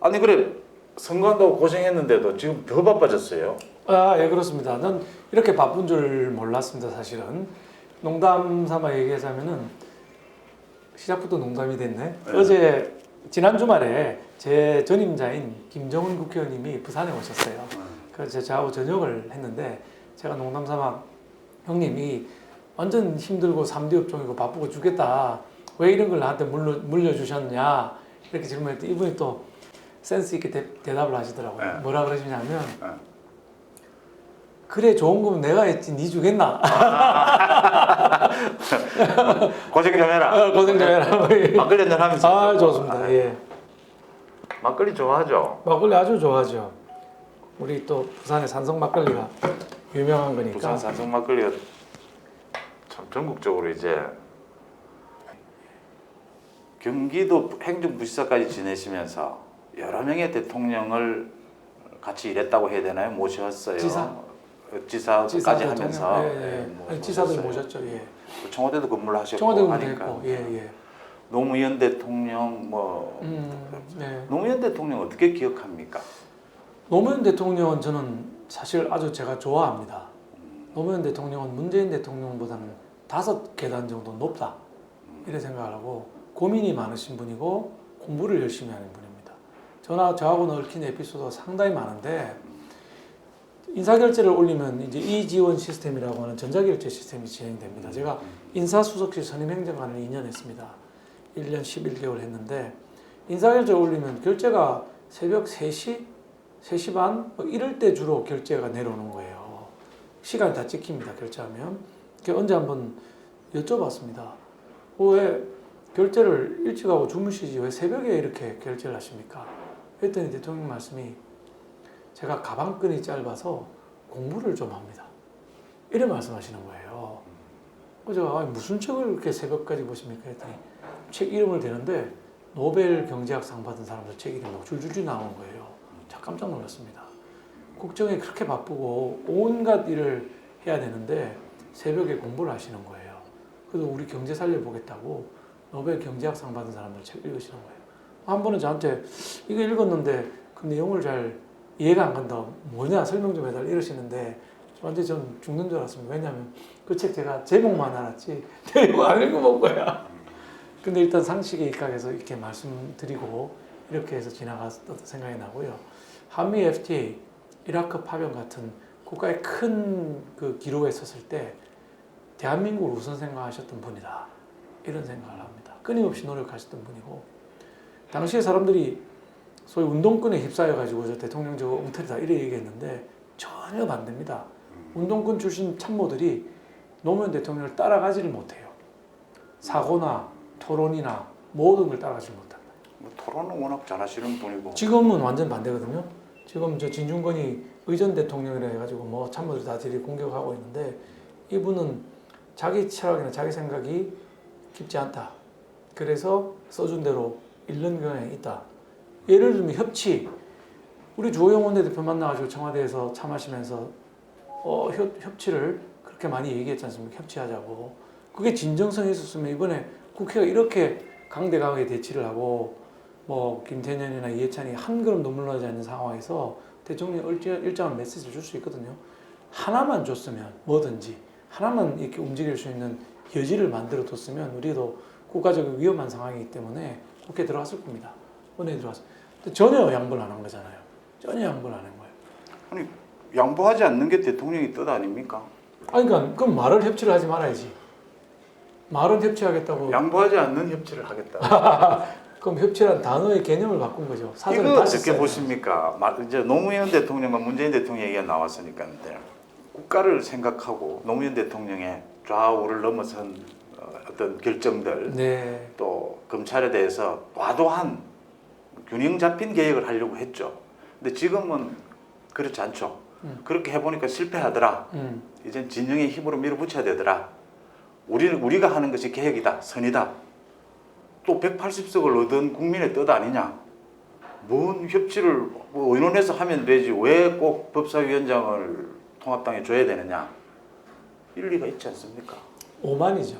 아니 그래 선거한다고 고생했는데도 지금 더 바빠졌어요. 아, 예, 그렇습니다. 난 이렇게 바쁜 줄 몰랐습니다, 사실은. 농담 삼아 얘기하자면은 시작부터 농담이 됐네. 네. 어제 지난 주말에 제 전임자인 김정은 국회의원님이 부산에 오셨어요. 그래서 저하고 저녁을 했는데 제가 농담 삼아 형님이 완전 힘들고 3대 업종이고 바쁘고 죽겠다. 왜 이런 걸 나한테 물려주셨냐 이렇게 질문했더니 이분이 또 센스 있게 대답을 하시더라고요. 네. 뭐라 그러시냐면 네. 그래 좋은 거면 내가 했지 니 주겠나? 고생 좀 해라. 고생 좀 해라. 막걸리 한잔 하면서. 아, 좋습니다. 예. 막걸리 좋아하죠. 막걸리 아주 좋아하죠. 우리 또 부산의 산성 막걸리가 유명한 거니까. 부산 산성 막걸리가 참 전국적으로 이제 경기도 행정부시사까지 지내시면서 여러 명의 대통령을 같이 일했다고 해야 되나요? 모셨어요. 지사까지 하면서 예, 예. 뭐 아니, 지사들 모셨어요. 모셨죠. 예. 청와대도 근무를 하셨고 청와대도 하니까 했고, 예, 예. 노무현 대통령 네. 노무현 대통령 어떻게 기억합니까? 노무현 대통령은 저는 사실 아주 제가 좋아합니다. 노무현 대통령은 문재인 대통령보다는 5계단 정도 높다 이렇게 생각을 하고 고민이 많으신 분이고 공부를 열심히 하는 분입니다. 저하고는 얽힌 에피소드가 상당히 많은데 인사결제를 올리면 이제 이지원 시스템이라고 하는 전자결제 시스템이 진행됩니다. 제가 인사수석실 선임행정관을 2년 했습니다. 1년 11개월 했는데 인사결제를 올리면 결제가 새벽 3시, 3시 반 이럴 때 주로 결제가 내려오는 거예요. 시간이 다 찍힙니다. 결제하면. 언제 한번 여쭤봤습니다. 왜 결제를 일찍 하고 주무시지 왜 새벽에 이렇게 결제를 하십니까? 했더니 대통령 말씀이 제가 가방끈이 짧아서 공부를 좀 합니다. 이래 말씀하시는 거예요. 그래서 제가 무슨 책을 그렇게 새벽까지 보십니까? 했더니 책 이름을 대는데 노벨 경제학상 받은 사람들 책 이름이 줄줄줄 나오는 거예요. 참 깜짝 놀랐습니다. 국정에 그렇게 바쁘고 온갖 일을 해야 되는데 새벽에 공부를 하시는 거예요. 그래서 우리 경제 살려보겠다고 노벨 경제학상 받은 사람들 책 읽으시는 거예요. 한 번은 저한테 이거 읽었는데 그 내용을 잘 이해가 안 간다. 뭐냐 설명 좀 해달라 이러시는데 완전 전 죽는 줄 알았습니다. 왜냐하면 그 책 제가 제목만 알았지 내용 안 읽어본 거야. 근데 일단 상식에 입각해서 이렇게 말씀드리고 이렇게 해서 지나갔던 생각이 나고요. 한미 FTA, 이라크 파병 같은 국가의 큰 그 기로에 섰을 때 대한민국을 우선 생각하셨던 분이다. 이런 생각을 합니다. 끊임없이 노력하셨던 분이고 당시에 사람들이 소위 운동권에 휩싸여가지고 저 대통령 저거 엉터리다 이래 얘기했는데 전혀 반대입니다. 운동권 출신 참모들이 노무현 대통령을 따라가지를 못해요. 사고나 토론이나 모든 걸 따라가지 못합니다. 뭐 토론은 워낙 잘하시는 분이고 지금은 완전 반대거든요. 지금 저 진중권이 의전 대통령이라 해가지고 뭐 참모들 다 들이 공격하고 있는데 이분은 자기 철학이나 자기 생각이 깊지 않다. 그래서 써준 대로 읽는 경향이 있다. 예를 들면 협치. 우리 주호영 원내대표 만나가지고 청와대에서 차 마시면서 협치를 그렇게 많이 얘기했지 않습니까? 협치하자고. 그게 진정성이 있었으면 이번에 국회가 이렇게 강대강하게 대치를 하고 뭐 김태년이나 이해찬이 한 걸음 눈물 나지 않는 상황에서 대통령이 일정한 메시지를 줄 수 있거든요. 하나만 줬으면 뭐든지 하나만 이렇게 움직일 수 있는 여지를 만들어 뒀으면 우리도 국가적으로 위험한 상황이기 때문에 국회에 들어갔을 겁니다. 원내에 들어갔어요. 전혀 양보를 안 한 거잖아요. 전혀 양보를 안 한 거예요. 아니 양보하지 않는 게 대통령의 뜻 아닙니까? 아니 그러니까 그럼 말을 협치를 하지 말아야지. 말은 협치하겠다고. 양보하지 않는 협치를 하겠다. 그럼 협치란 단어의 개념을 바꾼 거죠. 사전에 이거 다시 어떻게 써야 보십니까? 이제 노무현 대통령과 문재인 대통령 얘기가 나왔으니까 국가를 생각하고 노무현 대통령의 좌우를 넘어선 어떤 결정들 네. 또 검찰에 대해서 과도한 균형 잡힌 개혁을 하려고 했죠. 근데 지금은 그렇지 않죠. 그렇게 해보니까 실패하더라. 이젠 진영의 힘으로 밀어붙여야 되더라. 우리가 하는 것이 개혁이다, 선이다. 또 180석을 얻은 국민의 뜻 아니냐. 뭔 협치를 뭐 의논해서 하면 되지 왜 꼭 법사위원장을 통합당에 줘야 되느냐. 일리가 있지 않습니까? 오만이죠.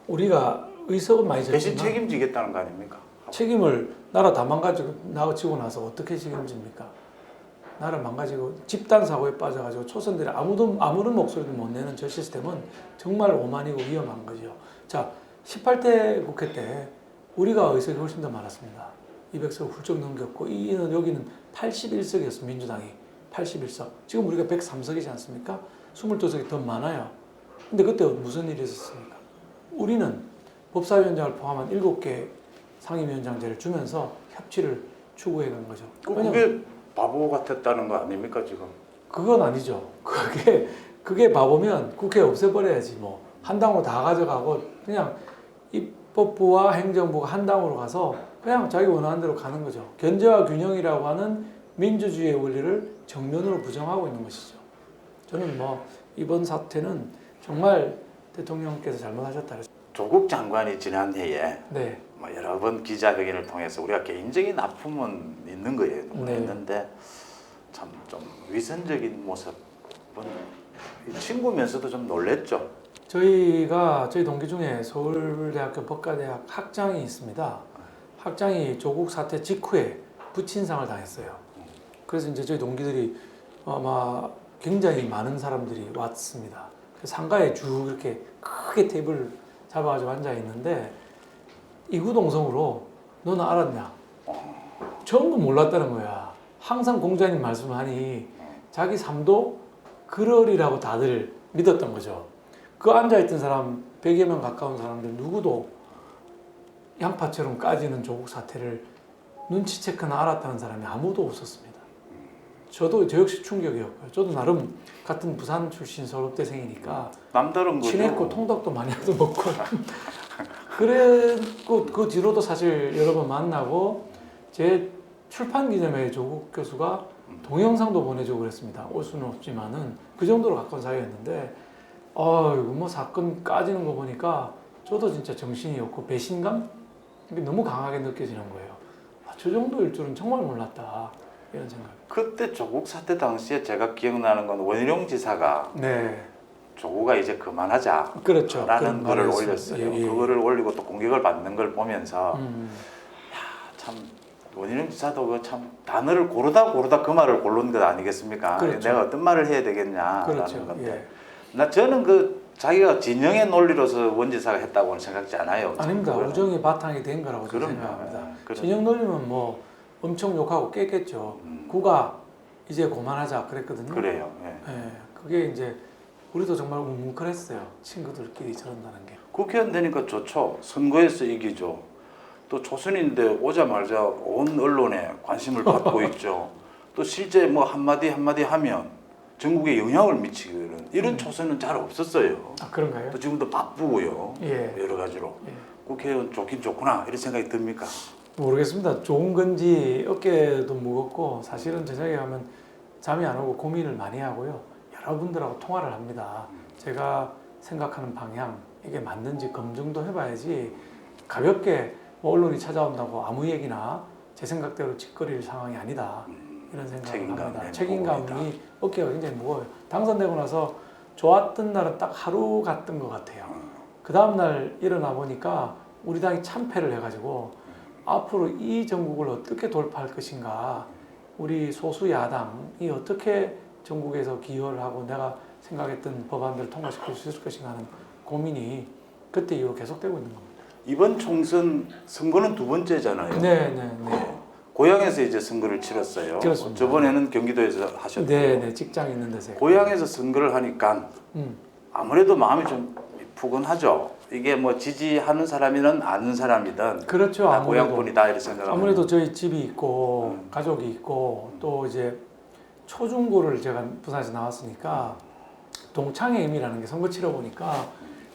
우리가 의석은 많이 졌지만 대신 책임지겠다는 거 아닙니까? 책임을 나라 다 망가지고 나서 어떻게 책임집니까? 나라 망가지고 집단 사고에 빠져가지고 초선들이 아무런 목소리도 못 내는 저 시스템은 정말 오만이고 위험한 거죠. 자, 18대 국회 때 우리가 의석이 훨씬 더 많았습니다. 200석을 훌쩍 넘겼고 여기는 81석이었어. 민주당이 81석. 지금 우리가 103석이지 않습니까? 22석이 더 많아요. 근데 그때 무슨 일이 있었습니까? 우리는 법사위원장을 포함한 7개 상임위원장제를 주면서 협치를 추구해 간 거죠. 그게 바보 같았다는 거 아닙니까 지금? 그건 아니죠. 그게 바보면 국회 없애버려야지 뭐. 한 당으로 다 가져가고 그냥 입법부와 행정부가 한 당으로 가서 그냥 자기 원하는 대로 가는 거죠. 견제와 균형이라고 하는 민주주의의 원리를 정면으로 부정하고 있는 것이죠. 저는 뭐 이번 사태는 정말 대통령께서 잘못하셨다. 조국 장관이 지난해에 네. 뭐 여러 번 기자회견을 통해서 우리가 개인적인 아픔은 있는 거예요. 네. 있는데 참 좀 위선적인 모습은 이 친구면서도 좀 놀랬죠. 저희 동기 중에 서울대학교 법과대학 학장이 있습니다. 학장이 조국 사태 직후에 부친상을 당했어요. 그래서 이제 저희 동기들이 아마 굉장히 많은 사람들이 왔습니다. 상가에 쭉 이렇게 크게 테이블 잡아가지고 앉아 있는데 이구동성으로 너는 알았냐? 전부 몰랐다는 거야. 항상 공자님 말씀하니 자기 삶도 그러리라고 다들 믿었던 거죠. 그 앉아있던 사람 100여 명 가까운 사람들 누구도 양파처럼 까지는 조국 사태를 눈치채거나 알았다는 사람이 아무도 없었습니다. 저 역시 충격이었고요. 저도 나름 같은 부산 출신 서울대생이니까 남다른 거죠. 친했고 통닭도 많이 얻어먹고 그랬고 그 뒤로도 사실 여러 번 만나고 제 출판 기념회에 조국 교수가 동영상도 보내주고 그랬습니다. 올 수는 없지만은 그 정도로 가까운 사이였는데 이거 뭐 사건 까지는 거 보니까 저도 진짜 정신이 없고 배신감? 이게 너무 강하게 느껴지는 거예요. 저 정도일 줄은 정말 몰랐다. 이런 생각. 그때 조국 사태 당시에 제가 기억나는 건 원희룡 지사가 네. 조국아 이제 그만하자 그렇죠. 라는 그런 글을 말을 올렸어요. 했어요. 예. 그거를 올리고 또 공격을 받는 걸 보면서 참 원희룡 지사도 그 참 단어를 고르다 그 말을 고른 것 아니겠습니까? 그렇죠. 내가 어떤 말을 해야 되겠냐라는 그렇죠. 건데 예. 저는 자기가 진영의 논리로서 원 지사가 했다고는 생각지 않아요. 아닙니다. 그거는. 우정이 바탕이 된 거라고 저는 그럼요. 생각합니다. 그럼요. 진영 논리면 뭐 엄청 욕하고 깼겠죠. 구가 이제 그만하자 그랬거든요. 그래요. 예. 예, 그게 이제 우리도 정말 뭉클했어요. 친구들끼리 저런다는 게. 국회의원 되니까 좋죠. 선거에서 이기죠. 또 초선인데 오자마자 온 언론에 관심을 받고 있죠. 또 실제 뭐 한마디 하면 전국에 영향을 미치는 이런 초선은 잘 없었어요. 아 그런가요? 또 지금도 바쁘고요. 예. 여러 가지로. 예. 국회의원 좋긴 좋구나 이런 생각이 듭니까? 모르겠습니다. 좋은 건지 어깨도 무겁고 사실은 저녁에 가면 잠이 안 오고 고민을 많이 하고요. 여러분들하고 통화를 합니다. 제가 생각하는 방향 이게 맞는지 검증도 해봐야지 가볍게 뭐 언론이 찾아온다고 아무 얘기나 제 생각대로 짓거릴 상황이 아니다. 이런 생각을 합니다. 책임감이 어깨가 굉장히 무거워요. 당선되고 나서 좋았던 날은 딱 하루 갔던 것 같아요. 그 다음날 일어나 보니까 우리 당이 참패를 해가지고 앞으로 이 전국을 어떻게 돌파할 것인가, 우리 소수 야당이 어떻게 전국에서 기여를 하고 내가 생각했던 법안들을 통과시킬 수 있을 것인가 하는 고민이 그때 이후로 계속되고 있는 겁니다. 이번 총선 선거는 두 번째잖아요. 네. 고향에서 이제 선거를 치렀어요. 그렇습니다. 저번에는 경기도에서 하셨고 네, 직장 있는 데서. 고향에서 선거를 하니까 아무래도 마음이 좀 푸근하죠. 이게 뭐 지지하는 사람이든 아는 사람이든 그렇죠. 다 아무래도 고향분이다 이렇게 생각합니다. 아무래도 저희 집이 있고 가족이 있고 또 이제 초중고를 제가 부산에서 나왔으니까 동창의 의미라는 게 선거 치러 보니까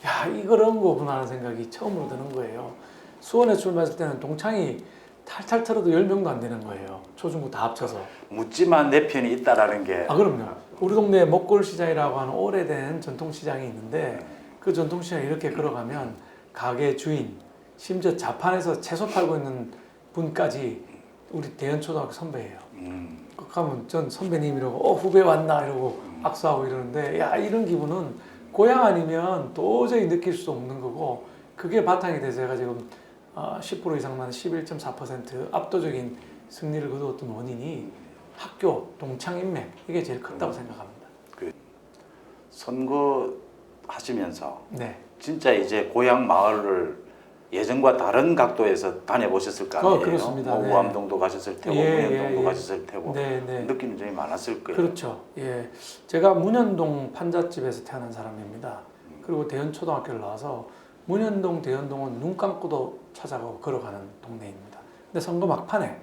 야 이런 거구나 하는 생각이 처음으로 드는 거예요. 수원에 출마했을 때는 동창이 탈탈 털어도 10명도 안 되는 거예요. 초중고 다 합쳐서. 묻지만 내 편이 있다라는 게 그럼요. 우리 동네에 먹골시장이라고 하는 오래된 전통시장이 있는데 그 전통시장에 이렇게 걸어가면 가게 주인, 심지어 자판에서 채소 팔고 있는 분까지 우리 대연초등학교 선배예요. 그 가면 전 선배님 이러고 후배 왔나 이러고 악수하고 이러는데 야 이런 기분은 고향 아니면 도저히 느낄 수 없는 거고 그게 바탕이 돼서 제가 지금 10% 이상 나는 11.4% 압도적인 승리를 거두었던 원인이 학교 동창 인맥 이게 제일 컸다고 생각합니다. 선거 하시면서 네. 진짜 이제 고향 마을을 예전과 다른 각도에서 다녀보셨을 거 아니에요? 그렇습니다. 네. 우암동도 가셨을 테고 문현동도 가셨을 테고 네. 느낌이 좀 많았을 거예요. 그렇죠. 예, 제가 문현동 판잣집에서 태어난 사람입니다. 그리고 대연초등학교를 나와서 문현동, 대연동은 눈 감고도 찾아가고 걸어가는 동네입니다. 근데 선거 막판에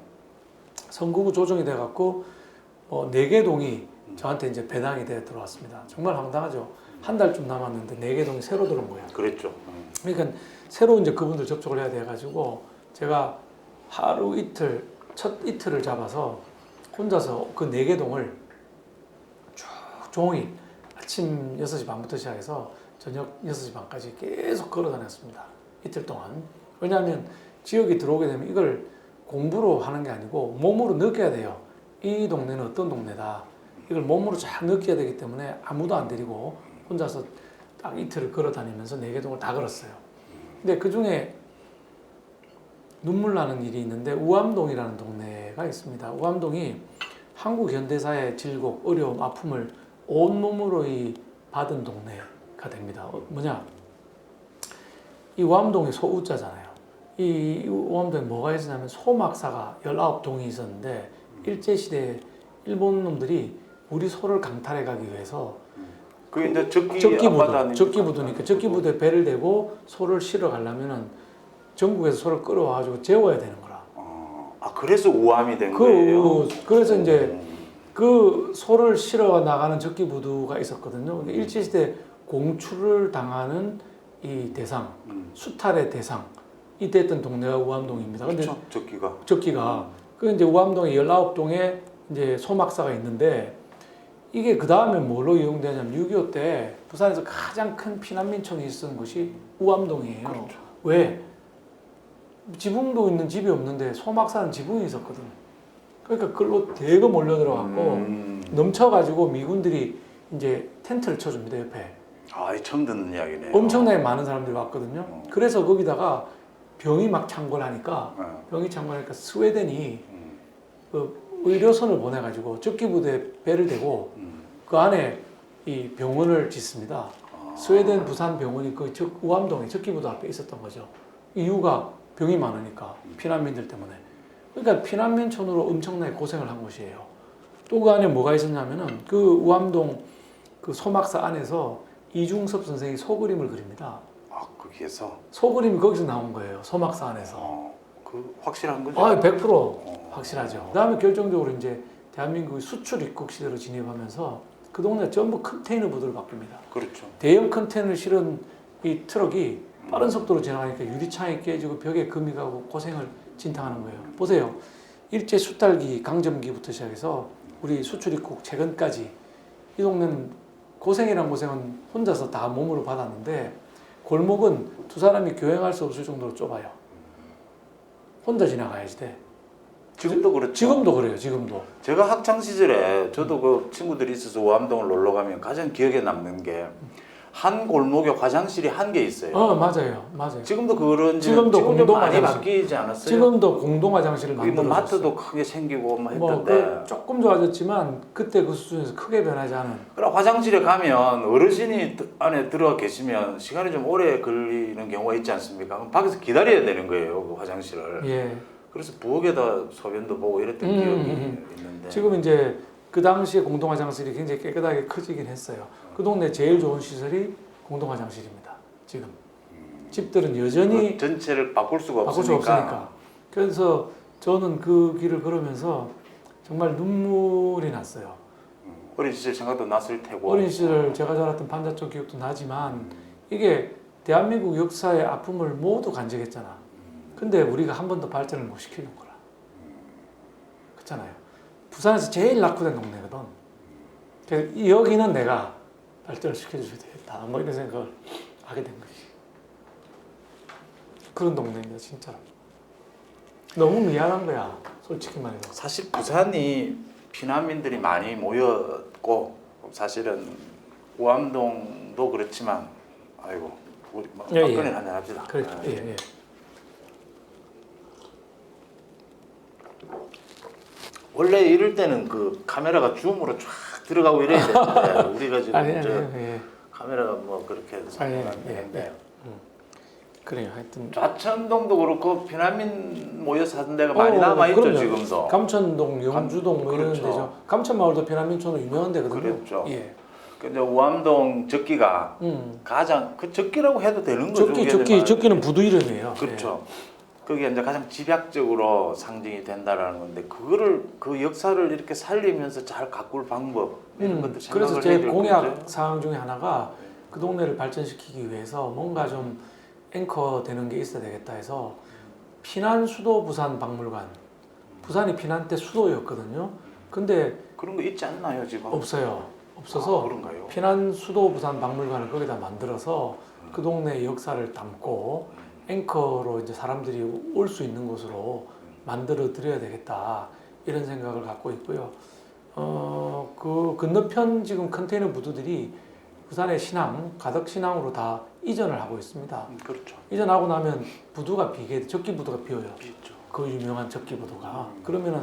선거구 조정이 돼갖고 4개 동이 저한테 이제 배당이 돼 들어왔습니다. 정말 황당하죠. 한 달쯤 남았는데 4개 동이 새로 들어온 거예요. 그랬죠. 그러니까 새로 이제 그분들 접촉을 해야 돼가지고 제가 하루 이틀 첫 이틀을 잡아서 혼자서 그 4개 동을 쭉 종일 아침 6시 반부터 시작해서 저녁 6시 반까지 계속 걸어 다녔습니다. 이틀 동안. 왜냐하면 지역에 들어오게 되면 이걸 공부로 하는 게 아니고 몸으로 느껴야 돼요. 이 동네는 어떤 동네다. 이걸 몸으로 쫙 느껴야 되기 때문에 아무도 안 데리고 혼자서 딱 이틀을 걸어 다니면서 4개 동을 다 걸었어요. 근데 그 중에 눈물 나는 일이 있는데 우암동이라는 동네가 있습니다. 우암동이 한국 현대사의 질곡, 어려움, 아픔을 온몸으로 받은 동네가 됩니다. 뭐냐? 이 우암동이 소우자잖아요. 이 우암동에 뭐가 있었냐면 소막사가 19동이 있었는데 일제시대에 일본 놈들이 우리 소를 강탈해 가기 위해서 그 이제 적기부두니까 적기부두에 배를 대고 소를 실어 가려면은 전국에서 소를 끌어와가지고 재워야 되는 거라. 그래서 우암이 된 거예요. 그래서 이제 그 소를 실어 나가는 적기부두가 있었거든요. 그러니까 일제시대 공출을 당하는 이 대상, 수탈의 대상 이 됐던 동네가 우암동입니다. 근데 그렇죠. 적기가 그 이제 우암동에 19동에 이제 소막사가 있는데 이게 그 다음에 뭘로 이용되냐면 6.25 때 부산에서 가장 큰 피난민촌이 있었던 곳이 우암동이에요. 그렇죠. 왜? 지붕도 있는 집이 없는데 소막사는 지붕이 있었거든. 그러니까 그걸로 대거 몰려 들어갔고 넘쳐가지고 미군들이 이제 텐트를 쳐줍니다 옆에. 처음 듣는 이야기네요. 엄청나게 많은 사람들이 왔거든요. 그래서 거기다가 병이 막 창궐하니까 스웨덴이 그 의료선을 보내가지고 적기부대에 배를 대고 그 안에 이 병원을 짓습니다. 스웨덴 부산 병원이 그 우암동에 적기부대 앞에 있었던 거죠. 이유가 병이 많으니까 피난민들 때문에. 그러니까 피난민촌으로 엄청나게 고생을 한 곳이에요. 또 그 안에 뭐가 있었냐면은 그 우암동 그 소막사 안에서 이중섭 선생이 소그림을 그립니다. 거기에서 소그림이 거기서 나온 거예요. 소막사 안에서. 그 확실한 거죠? 100% 확실하죠. 그다음에 결정적으로 이제 대한민국이 수출 입국 시대로 진입하면서 그 동네 전부 컨테이너 부두로 바뀝니다. 그렇죠. 대형 컨테이너를 실은 이 트럭이 빠른 속도로 지나가니까 유리창이 깨지고 벽에 금이 가고 고생을 진탕하는 거예요. 보세요. 일제 수탈기, 강점기부터 시작해서 우리 수출 입국 최근까지 이 동네는 고생이란 고생은 혼자서 다 몸으로 받았는데 골목은 두 사람이 교행할 수 없을 정도로 좁아요. 혼자 지나가야지 돼. 지금도 그렇죠. 지금도 그래요. 지금도. 제가 학창 시절에 저도 그 친구들이 있어서 우암동을 놀러 가면 가장 기억에 남는 게 한 골목에 화장실이 한 개 있어요. 맞아요. 지금도 그런지 지금도 좀 공동 많이 화장실. 바뀌지 않았어요? 지금도 공동 화장실을 뭐 만들어줬어요. 마트도 크게 생기고 했던데. 조금 좋아졌지만 그때 그 수준에서 크게 변하지 않은. 그럼 화장실에 가면 어르신이 안에 들어가 계시면 시간이 좀 오래 걸리는 경우가 있지 않습니까? 그럼 밖에서 기다려야 되는 거예요, 그 화장실을. 예. 그래서 부엌에다 소변도 보고 이랬던 기억이 있는데. 지금 이제 그 당시에 공동 화장실이 굉장히 깨끗하게 커지긴 했어요. 그 동네 제일 좋은 시설이 공동 화장실입니다. 지금 집들은 여전히 전체를 바꿀 수가 바꿀 수 없으니까. 없으니까. 그래서 저는 그 길을 걸으면서 정말 눈물이 났어요. 어린 시절 생각도 났을 테고. 어린 시절 제가 자랐던 판자 쪽 기억도 나지만 이게 대한민국 역사의 아픔을 모두 간직했잖아. 근데 우리가 한 번도 발전을 못 시키는 거라. 그렇잖아요. 부산에서 제일 낙후된 동네거든. 그래서 여기는 내가 발전을 시켜줘야 되겠다. 뭐 이런 생각을 하게 된 거지. 그런 동네입니다, 진짜로. 너무 미안한 거야, 솔직히 말해서. 사실 부산이 피난민들이 많이 모였고 사실은 우암동도 그렇지만 아이고 우리 막걸리 한잔 합시다. 그렇죠. 예. 원래 이럴 때는 그 카메라가 줌으로 쫙 들어가고 이래야 되는데 우리가 지금 아니, 저 예. 카메라가 뭐 그렇게 상황은 예. 되는데 그래요. 하여튼 좌천동도 그렇고 피난민 모여 사는 데가 많이 남아있죠 그럼요. 지금도. 감천동, 영주동 뭐 이런 그렇죠. 데죠. 감천마을도 피난민촌으로 유명한 데거든요. 그랬죠. 예. 근데 우암동 적기가 가장 그 적기라고 해도 되는 거죠. 적기는 부두 이름이에요. 그렇죠. 그게 이제 가장 집약적으로 상징이 된다라는 건데 그거를 그 역사를 이렇게 살리면서 잘 가꿀 방법 이런 것들 생각을 그래서 해야 제 될 공약 거죠. 사항 중에 하나가 그 동네를 발전시키기 위해서 뭔가 좀 앵커 되는 게 있어야 되겠다 해서 피난 수도 부산 박물관. 부산이 피난 때 수도였거든요. 근데 그런 거 있지 않나요 지금? 없어요. 없어서 그런가요? 피난 수도 부산 박물관을 거기다 만들어서 그 동네의 역사를 담고 앵커로 이제 사람들이 올 수 있는 곳으로 만들어 드려야 되겠다 이런 생각을 갖고 있고요. 그 건너편 지금 컨테이너 부두들이 부산의 신항, 가덕 신항으로 다 이전을 하고 있습니다. 그렇죠. 이전하고 나면 부두가 비게 적기 부두가 비어요. 있죠. 그 유명한 적기 부두가 그러면은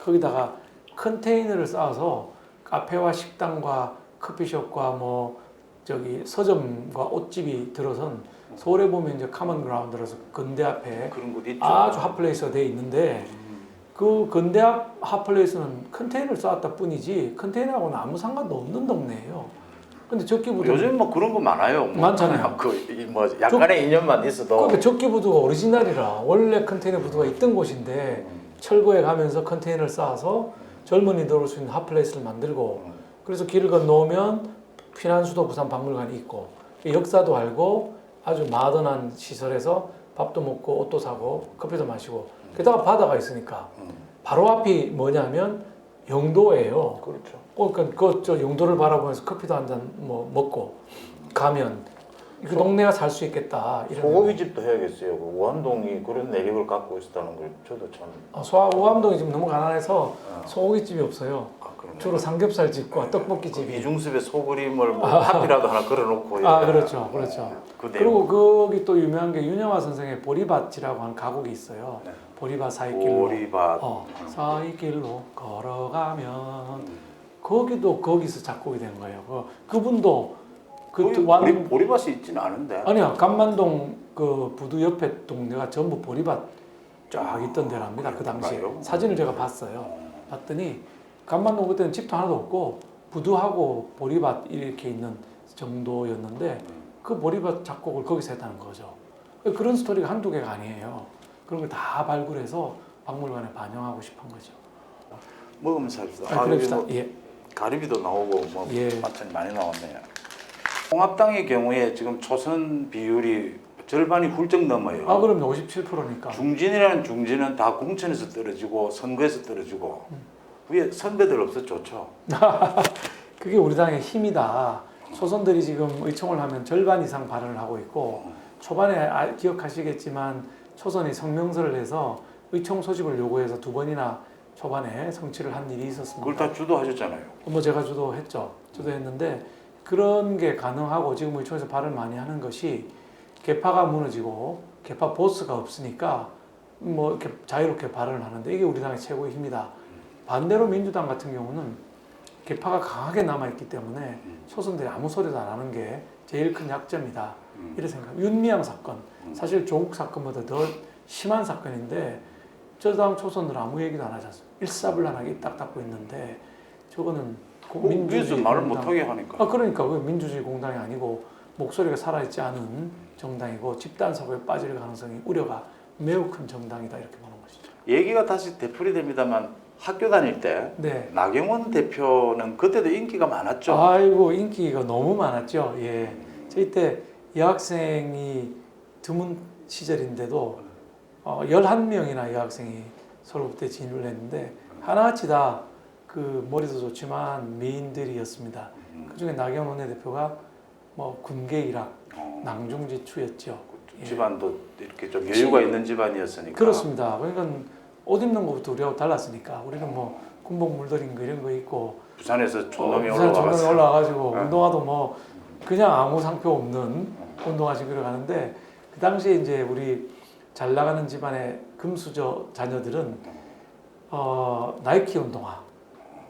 거기다가 컨테이너를 쌓아서 카페와 식당과 커피숍과 뭐 저기 서점과 옷집이 들어선 서울에 보면 이제 카먼 그라운드라서 건대 앞에 그런 곳 있죠. 아주 핫플레이스가 돼 있는데 그 건대 앞 핫플레이스는 컨테이너를 쌓았다 뿐이지 컨테이너하고는 아무 상관도 없는 동네예요. 근데 적기부두 요즘 뭐 그런 거 많아요. 뭐 많잖아요. 그뭐 약간의 인연만 있어도 그러니까 적기부두가 오리지널이라 원래 컨테이너 부두가 있던 곳인데 철거해 가면서 컨테이너를 쌓아서 젊은이들 올 수 있는 핫플레이스를 만들고 그래서 길을 건너오면 피난수도 부산 박물관이 있고 역사도 알고 아주 마더난 시설에서 밥도 먹고 옷도 사고 커피도 마시고 게다가 바다가 있으니까 바로 앞이 뭐냐면 영도예요. 그렇죠. 그러니까 그저 영도를 바라보면서 커피도 한 잔 뭐 먹고 가면 그 동네가 살 수 있겠다. 이런 소고기 집도 해야겠어요. 그 우암동이 그런 내력을 갖고 있었다는 걸 저도 참. 우암동이 지금 너무 가난해서 소고기집이 없어요. 그러네. 주로 삼겹살 집과 떡볶이 집이. 이중섭의 소그림을 뭐 카피라도 하나 걸어놓고. 그렇죠. 그 내용. 그리고 거기 또 유명한 게 윤영화 선생의 보리밭이라고 하는 가곡이 있어요. 네. 보리밭 사이길로. 보리밭. 사이길로 걸어가면 거기도 거기서 작곡이 된 거예요. 그분도 거기 보리밭이 있지는 않은데. 아니요 감만동 그 부두 옆에 동네가 전부 보리밭 쫙 있던 데랍니다. 그 당시에 그런가요? 사진을 제가 봤어요. 봤더니 감만동 그때는 집도 하나도 없고 부두하고 보리밭 이렇게 있는 정도였는데 그 보리밭 작곡을 거기서 했다는 거죠. 그런 스토리가 한두 개가 아니에요. 그런 걸 다 발굴해서 박물관에 반영하고 싶은 거죠. 먹으면서 합시다. 그럽시다. 뭐 예. 가리비도 나오고 뭐 예. 반찬이 많이 나왔네요. 홍합당의 경우에 지금 초선 비율이 절반이 훌쩍 넘어요. 그럼요. 57%니까. 중진이라는 중진은 다 공천에서 떨어지고 선거에서 떨어지고 위에 선배들 없었죠. 좋죠. 그게 우리 당의 힘이다. 초선들이 지금 의총을 하면 절반 이상 발언을 하고 있고 초반에 기억하시겠지만 초선이 성명서를 내서 의총 소집을 요구해서 2번이나 초반에 성취를 한 일이 있었습니다. 그걸 다 주도하셨잖아요. 뭐 제가 주도했죠. 주도했는데 그런 게 가능하고 지금 의총에서 발언 많이 하는 것이 개파가 무너지고 개파 보스가 없으니까 뭐 이렇게 자유롭게 발언을 하는데 이게 우리 당의 최고의 힘이다. 반대로 민주당 같은 경우는 개파가 강하게 남아있기 때문에 초선들이 아무 소리도 안 하는 게 제일 큰 약점이다. 이런 생각. 윤미향 사건, 사실 조국 사건보다 더 심한 사건인데 저당 초선들은 아무 얘기도 안 하지 않습니까? 일사불란하게 딱 닫고 있는데 저거는 위에서 말을 못하게 하니까. 그러니까 그 민주주의 공당이 아니고 목소리가 살아있지 않은 정당이고 집단 사고에 빠질 가능성이 우려가 매우 큰 정당이다 이렇게 보는 것이죠. 얘기가 다시 되풀이 됩니다만 학교 다닐 때 네. 나경원 대표는 그때도 인기가 많았죠. 아이고 인기가 너무 많았죠. 예. 저희 때 여학생이 드문 시절인데도 11명이나 여학생이 서울부대 진입을 했는데 하나같이 다 그 머리도 좋지만 미인들이었습니다. 그중에 나경원 원내대표가 뭐 군계 일학, 낭중지추였죠. 예. 집안도 이렇게 좀 여유가 있는 집안이었으니까. 그렇습니다. 그러니까 옷 입는 것부터 우리하고 달랐으니까 우리는 뭐 군복 물들인 거 이런 거 입고 부산에서 촌놈이 부산 촌놈이 올라와가지고 네. 운동화도 뭐 그냥 아무 상표 없는 운동화 신고 가는데 그 당시에 이제 우리 잘 나가는 집안의 금수저 자녀들은 나이키 운동화,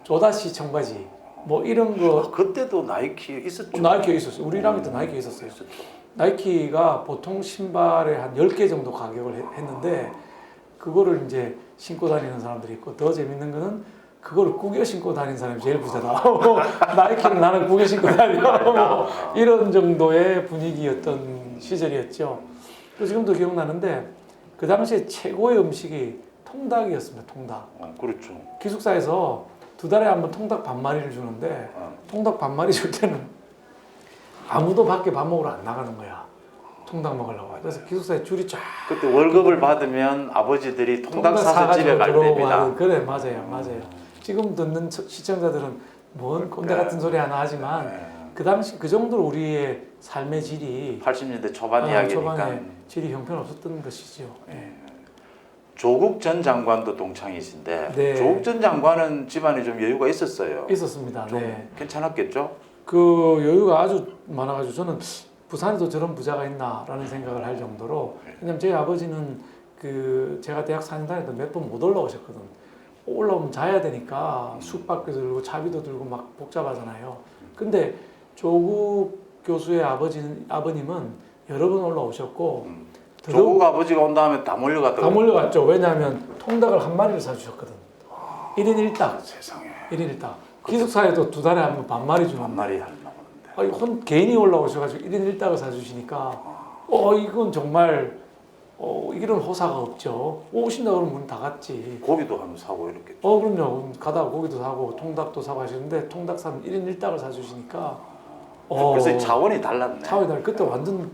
조다시 청바지, 뭐 이런 거. 그때도 나이키 있었죠. 나이키 있었어요. 우리 1학년 때 나이키 있었어요. 나이키가 보통 신발에 한 10개 정도 가격을 했는데 그거를 이제 신고 다니는 사람들이 있고, 더 재밌는 거는 그거를 구겨 신고 다니는 사람이 제일 부자다. 나이키는 나는 구겨 신고 다녀. 뭐 이런 정도의 분위기였던 시절이었죠. 또 지금도 기억나는데 그 당시에 최고의 음식이 통닭이었습니다. 통닭. 그렇죠. 기숙사에서 2달에 한 번 통닭 반마리를 주는데 통닭 반마리 줄 때는 아무도 밖에 밥 먹으러 안 나가는 거야. 통닭 먹으려고. 그래서 기숙사에 줄이 쫙. 그때 월급을 받으면 아버지들이 통닭 사서 집에 갈 때입니다. 그래, 맞아요. 지금 듣는 시청자들은 뭔 꼰대 같은 소리 하나 하지만 네. 그 당시 그 정도로 우리의 삶의 질이 80년대 초반 이야기니까. 초반에 질이 형편없었던 것이죠. 예. 조국 전 장관도 동창이신데 네. 조국 전 장관은 집안에 좀 여유가 있었어요. 있었습니다. 좀 네. 괜찮았겠죠? 그 여유가 아주 많아가지고 저는 부산에도 저런 부자가 있나라는 생각을 할 정도로, 왜냐면 제 아버지는 그 제가 대학 4년 다닐 때 몇 번 못 올라오셨거든. 올라오면 자야 되니까 숙박비도 들고 차비도 들고 막 복잡하잖아요. 근데 조국 교수의 아버님은 여러 번 올라오셨고 조국 아버지가 온 다음에 다 몰려갔다고. 다 몰려갔죠. 왜냐하면 통닭을 한 마리를 사주셨거든. 1인 1닭. 세상에. 1인 1닭. 기숙사에도 2달에 한 번 반마리 주는. 한 마리 할 나오는데. 아니, 개인이 올라오셔가지고 1인 1닭을 사주시니까 이건 정말 이런 호사가 없죠. 오신다 그러면 문 닫았지. 고기도 한번 사고 이렇게. 그럼요. 가다가 고기도 사고 통닭도 사고 하시는데 통닭 사면 1인 1닭을 사주시니까 그래서 차원이 달랐네. 차원이 달 그때 완전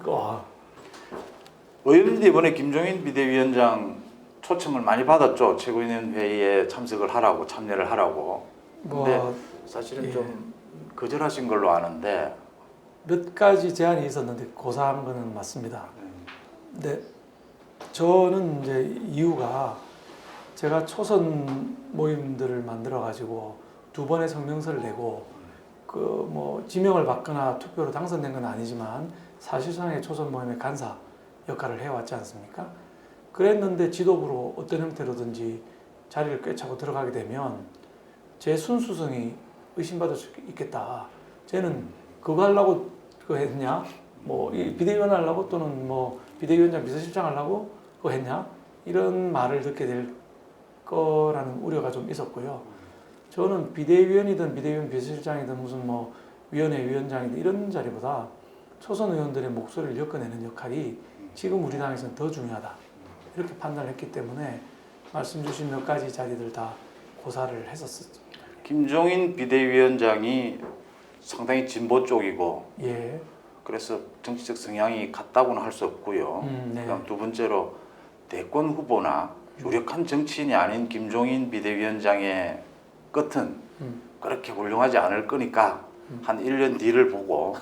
의원님도 이번에 김종인 비대위원장 초청을 많이 받았죠. 최고위원 회의에 참석을 하라고, 참여를 하라고. 근데 사실은 예. 좀 거절하신 걸로 아는데. 몇 가지 제안이 있었는데 고사한 거는 맞습니다. 근데 저는 이제 이유가 제가 초선 모임들을 만들어 가지고 2번의 성명서를 내고 그 뭐 지명을 받거나 투표로 당선된 건 아니지만 사실상의 초선 모임의 간사 역할을 해왔지 않습니까? 그랬는데 지도부로 어떤 형태로든지 자리를 꿰차고 들어가게 되면 제 순수성이 의심받을 수 있겠다. 쟤는 그거 하려고 그거 했냐? 뭐 이 비대위원 하려고 또는 뭐 비대위원장 비서실장 하려고 그거 했냐? 이런 말을 듣게 될 거라는 우려가 좀 있었고요. 저는 비대위원이든 비대위원 비서실장이든 무슨 뭐 위원회 위원장이든 이런 자리보다 초선 의원들의 목소리를 엮어내는 역할이 지금 우리 당에서는 더 중요하다. 이렇게 판단을 했기 때문에 말씀 주신 몇 가지 자리들 다 고사를 했었죠. 김종인 비대위원장이 상당히 진보 쪽이고 예. 그래서 정치적 성향이 같다고는 할 수 없고요. 네. 그다음 두 번째로 대권 후보나 유력한 정치인이 아닌 김종인 비대위원장의 끝은 그렇게 훌륭하지 않을 거니까 한 1년 뒤를 보고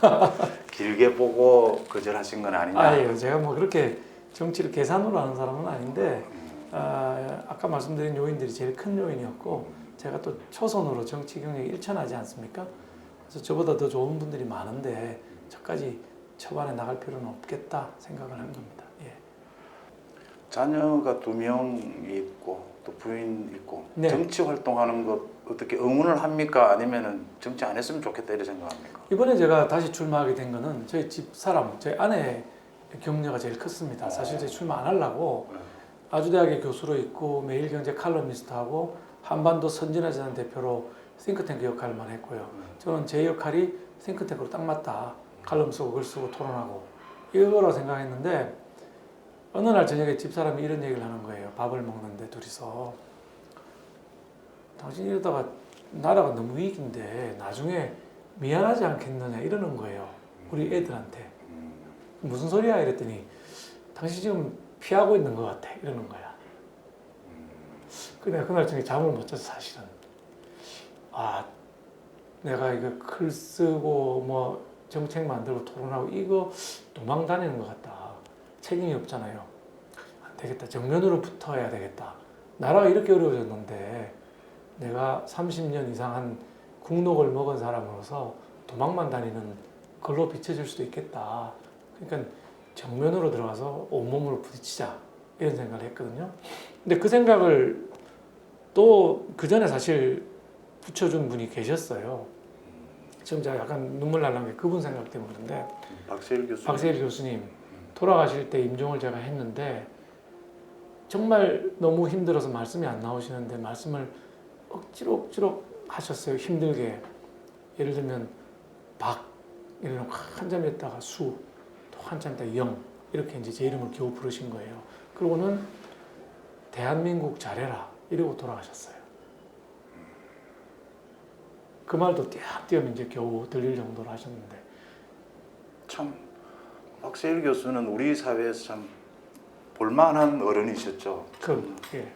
길게 보고 거절하신 건 아니냐. 아니에요. 제가 뭐 그렇게 정치를 계산으로 하는 사람은 아닌데 아까 말씀드린 요인들이 제일 큰 요인이었고 제가 또 초선으로 정치 경력이 일천하지 않습니까? 그래서 저보다 더 좋은 분들이 많은데 저까지 초반에 나갈 필요는 없겠다 생각을 한 겁니다. 예. 자녀가 2명이 있고 또 부인 있고 네. 정치 활동하는 거 어떻게 응원을 합니까? 아니면은 정치 안 했으면 좋겠다 이렇게 생각합니까? 이번에 제가 다시 출마하게 된 거는 저희 집사람, 저희 아내 격려가 제일 컸습니다. 사실 제가 출마 안 하려고 아주대학의 교수로 있고 매일경제 칼럼니스트하고 한반도 선진화재단 대표로 싱크탱크 역할만 했고요. 저는 제 역할이 싱크탱크로 딱 맞다. 칼럼 쓰고 글 쓰고 토론하고 이거라고 생각했는데 어느 날 저녁에 집사람이 이런 얘기를 하는 거예요. 밥을 먹는데 둘이서 당신 이러다가 나라가 너무 위기인데 나중에 미안하지 않겠느냐 이러는 거예요. 우리 애들한테. 무슨 소리야 이랬더니 당신 지금 피하고 있는 것 같아 이러는 거야. 근데 그날 저녁에 잠을 못 자서 사실은 내가 이거 글 쓰고 뭐 정책 만들고 토론하고 이거 도망 다니는 것 같다. 책임이 없잖아요. 안 되겠다. 정면으로 붙어야 되겠다. 나라가 이렇게 어려워졌는데 내가 30년 이상 한 국록을 먹은 사람으로서 도망만 다니는 걸로 비춰질 수도 있겠다. 그러니까 정면으로 들어가서 온몸으로 부딪히자 이런 생각을 했거든요. 근데 그 생각을 또 그 전에 사실 붙여준 분이 계셨어요. 지금 제가 약간 눈물 날라는 게 그분 생각 때문인데 박세일 교수. 박세일 교수님 돌아가실 때 임종을 제가 했는데 정말 너무 힘들어서 말씀이 안 나오시는데 말씀을 억지로 하셨어요. 힘들게. 예를 들면 박 이러면 한참 있다가 수, 또 한참 있다가 영 이렇게 이제 제 이름을 겨우 부르신 거예요. 그러고는 대한민국 잘해라 이러고 돌아가셨어요. 그 말도 띄엄띄엄 이제 겨우 들릴 정도로 하셨는데 참 박세일 교수는 우리 사회에서 참 볼만한 어른이셨죠. 예.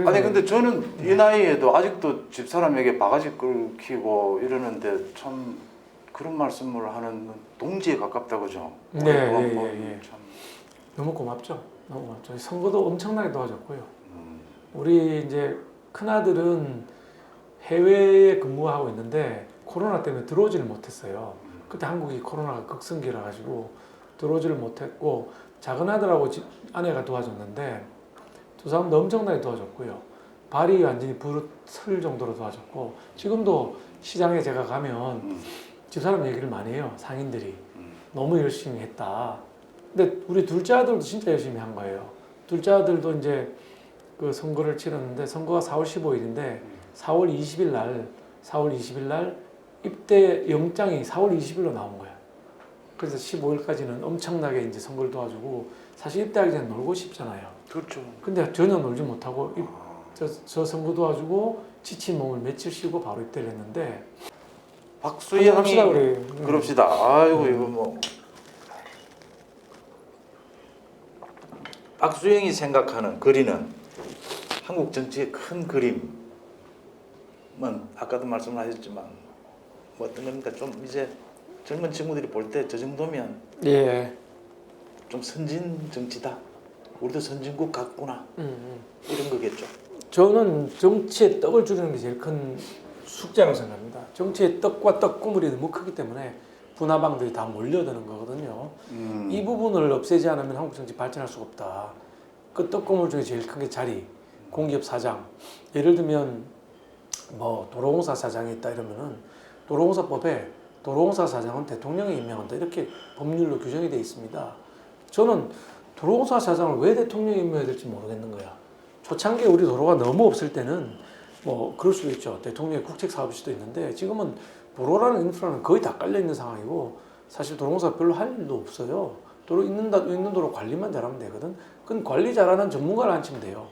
아니 근데 저는 이 나이에도 아직도 집사람에게 바가지 긁히고 이러는데 참 그런 말씀을 하는 동지에 가깝다 그죠? 네, 예. 참. 너무 고맙죠. 너무 고맙죠. 선거도 엄청나게 도와줬고요. 우리 이제 큰아들은 해외에 근무하고 있는데 코로나 때문에 들어오지를 못했어요. 그때 한국이 코로나가 극성기라 가지고 들어오지를 못했고 작은아들하고 아내가 도와줬는데 두 사람도 엄청나게 도와줬고요. 발이 완전히 불을 정도로 도와줬고 지금도 시장에 제가 가면 집사람 얘기를 많이 해요. 상인들이 너무 열심히 했다. 근데 우리 둘째 아들도 진짜 열심히 한 거예요. 둘째 아들도 이제 그 선거를 치렀는데 선거가 4월 15일인데 4월 20일 날 입대 영장이 4월 20일로 나온 거예요. 그래서 15일까지는 엄청나게 이제 선거를 도와주고 사실 입대하기 전에 놀고 싶잖아요. 그렇죠. 근데 전혀 놀지 못하고 저 선거 도와주고 지친 몸을 며칠 쉬고 바로 입대를 했는데 박수영이 합시다 그래. 그럽시다. 아이고 이거 뭐 박수영이 생각하는 그리는 한국 정치의 큰 그림은 아까도 말씀하셨지만 뭐 어떤 겁니까? 좀 이제 젊은 친구들이 볼 때 저 정도면 예. 좀 선진 정치다. 우리도 선진국 같구나. 이런 거겠죠. 저는 정치의 떡을 줄이는 게 제일 큰 숙제라고 생각합니다. 정치의 떡과 떡 꾸물이 너무 크기 때문에 분화방들이 다 몰려드는 거거든요. 이 부분을 없애지 않으면 한국 정치 발전할 수가 없다. 그 떡 꾸물 중에 제일 큰 게 자리, 공기업 사장. 예를 들면 뭐 도로공사 사장이 있다 이러면은 도로공사법에 도로공사 사장은 대통령이 임명한다 이렇게 법률로 규정이 되어 있습니다. 저는 도로공사 사장을 왜 대통령이 임명해야 될지 모르겠는 거야. 초창기에 우리 도로가 너무 없을 때는 뭐 그럴 수도 있죠. 대통령의 국책 사업일 수도 있는데 지금은 도로라는 인프라는 거의 다 깔려 있는 상황이고 사실 도로공사가 별로 할 일도 없어요. 도로 있는 도로 관리만 잘하면 되거든. 그건 관리 잘하는 전문가를 앉히면 돼요.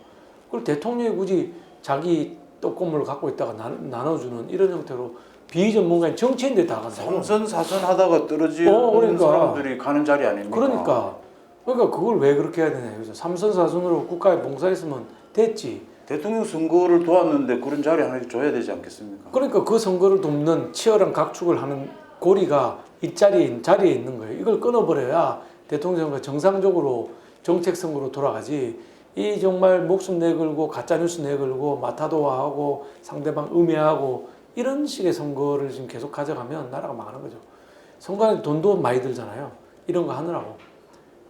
그리고 대통령이 굳이 자기 떡고물을 갖고 있다가 나눠주는 이런 형태로 비전문가인 정치인들이 다 간다고. 삼선사선 하다가 떨어지는 그러니까. 사람들이 가는 자리 아닙니까? 그러니까 그걸 왜 그렇게 해야 되냐 그죠? 삼선사선으로 국가에 봉사했으면 됐지. 대통령 선거를 도왔는데 그런 자리 하나 줘야 되지 않겠습니까? 그러니까 그 선거를 돕는 치열한 각축을 하는 고리가 이 자리에 있는 거예요. 이걸 끊어버려야 대통령 선거가 정상적으로 정책 선거로 돌아가지. 이 정말 목숨 내걸고 가짜뉴스 내걸고 마타도화하고 상대방 음해하고 이런 식의 선거를 지금 계속 가져가면 나라가 망하는 거죠. 선거에 돈도 많이 들잖아요. 이런 거 하느라고.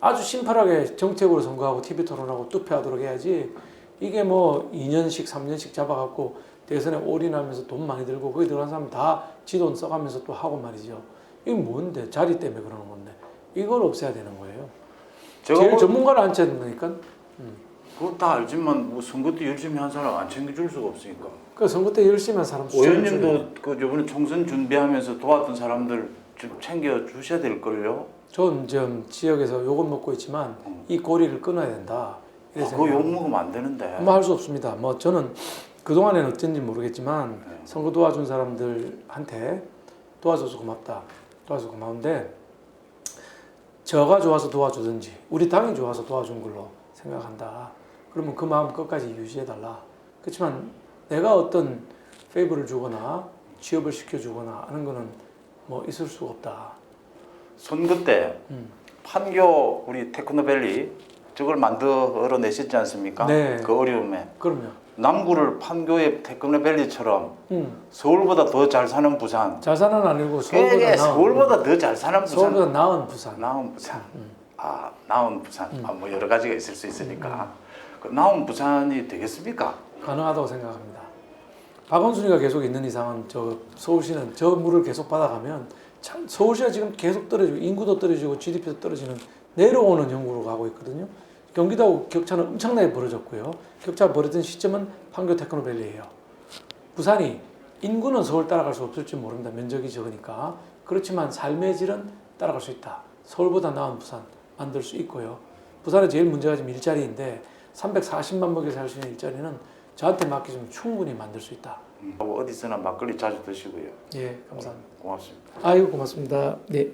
아주 심플하게 정책으로 선거하고 TV 토론하고 투표하도록 해야지 이게 뭐 2년씩 3년씩 잡아갖고 대선에 올인하면서 돈 많이 들고 거기 들어간 사람 다 지 돈 써가면서 또 하고 말이죠. 이게 뭔데? 자리 때문에 그러는 건데 이걸 없애야 되는 거예요. 제일 전문가를 안 찾으니까. 그거 다 알지만 뭐 선거 때 열심히 한 사람 안 챙겨줄 수가 없으니까. 그 선거 때 열심히 한 사람 의원님도 그 이번에 총선 준비하면서 도왔던 사람들 좀 챙겨 주셔야 될 걸요. 전 지금 지역에서 욕을 먹고 있지만 이 고리를 끊어야 된다. 그거 욕 먹으면 안 되는데. 뭐 할 수 없습니다. 뭐 저는 그 동안에는 어쩐지 모르겠지만 선거 도와준 사람들한테 도와줘서 고맙다. 도와줘서 고마운데 저가 좋아서 도와주든지 우리 당이 좋아서 도와준 걸로 생각한다. 그러면 그 마음 끝까지 유지해달라. 그렇지만 내가 어떤 페이버를 주거나 취업을 시켜주거나 하는 거는 뭐 있을 수가 없다. 선거 때 판교 우리 테크노밸리 저걸 만들어 내셨지 않습니까? 네. 그 어려움에. 그럼요. 남구를 판교의 테크노밸리처럼 서울보다 더 잘 사는 부산. 잘 사는 아니고 서울보다 더 잘 사는 부산. 서울보다 나은 부산. 나은 부산. 나은 부산. 뭐 여러 가지가 있을 수 있으니까. 그 나온 부산이 되겠습니까? 가능하다고 생각합니다. 박원순이가 계속 있는 이상은 저 서울시는 저 물을 계속 받아가면 참 서울시가 지금 계속 떨어지고 인구도 떨어지고 GDP도 떨어지는 내려오는 형국으로 가고 있거든요. 경기도하고 격차는 엄청나게 벌어졌고요. 격차가 벌어진 시점은 판교 테크노밸리예요. 부산이 인구는 서울 따라갈 수 없을지 모릅니다. 면적이 적으니까. 그렇지만 삶의 질은 따라갈 수 있다. 서울보다 나은 부산 만들 수 있고요. 부산의 제일 문제가 지금 일자리인데 340만 먹여 살 수 있는 일자리는 저한테 맡기면 충분히 만들 수 있다. 어디서나 막걸리 자주 드시고요. 예, 감사합니다. 고맙습니다. 아이고 고맙습니다. 네.